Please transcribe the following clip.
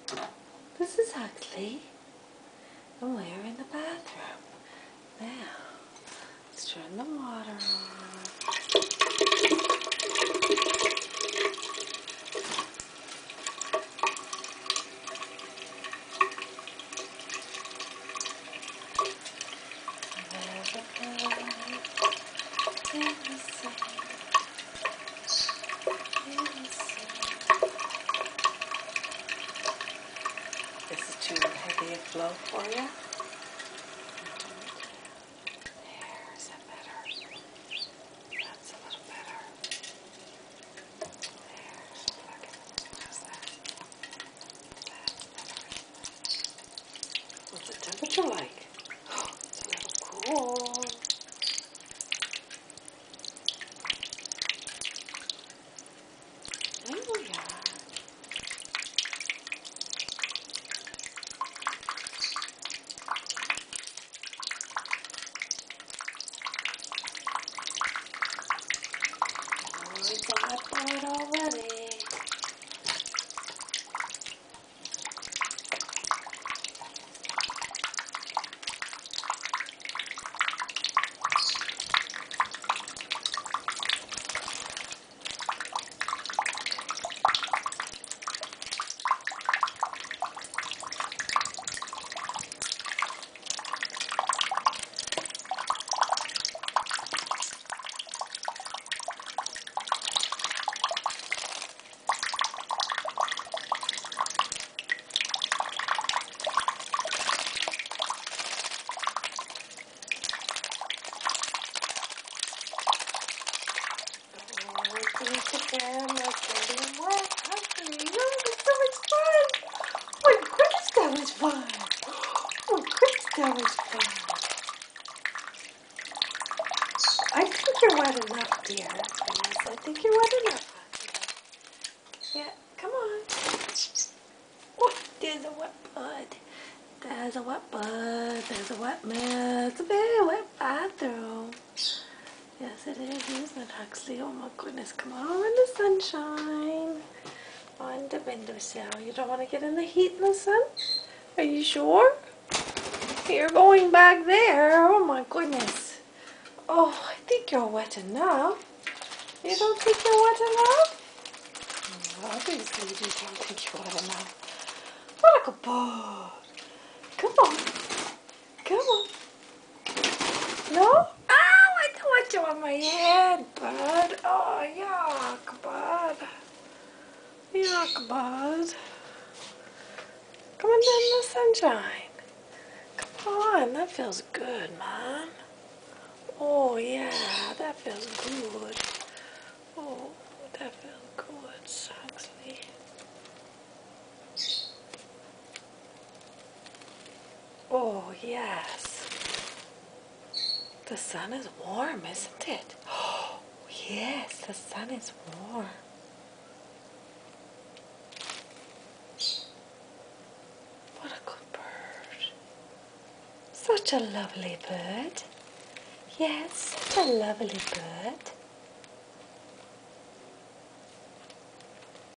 This is Huxley, and we're in the bathroom. Now, let's turn the water on. There's a bird in the sun, in the sun. Is it too heavy a flow for you? There's a better. That's a little better. There's a second. How's that? That's better. What's the temperature like? It's a little cool. There we are. It's a hot board already. Look at them, like getting wet. Huxley, look, it's so much fun. Oh my goodness, that was fun. Oh my goodness, that was fun. I think you're wet enough, dear. Yes, I think you're wet enough, Huxley. Yeah, come on. Oh, there's a wet bud. There's a wet bud. There's a wet mess. It's a very wet bathroom. Yes, it is, isn't it, Huxley? Oh my goodness, come on in the sunshine. On the windowsill. You don't want to get in the heat in the sun? Are you sure? You're going back there. Oh my goodness. Oh, I think you're wet enough. You don't think you're wet enough? Obviously you don't think you're wet enough. What a good boy. Come on. Come on. No? I don't want you on my head, bud. Oh, yuck, bud. Yuck, bud. Come on down in the sunshine. Come on, that feels good, man. Oh, yeah, that feels good. Oh, that feels good, Huxley. Oh, yes. The sun is warm, isn't it? Oh, yes, the sun is warm. What a good bird. Such a lovely bird. Yes, such a lovely bird.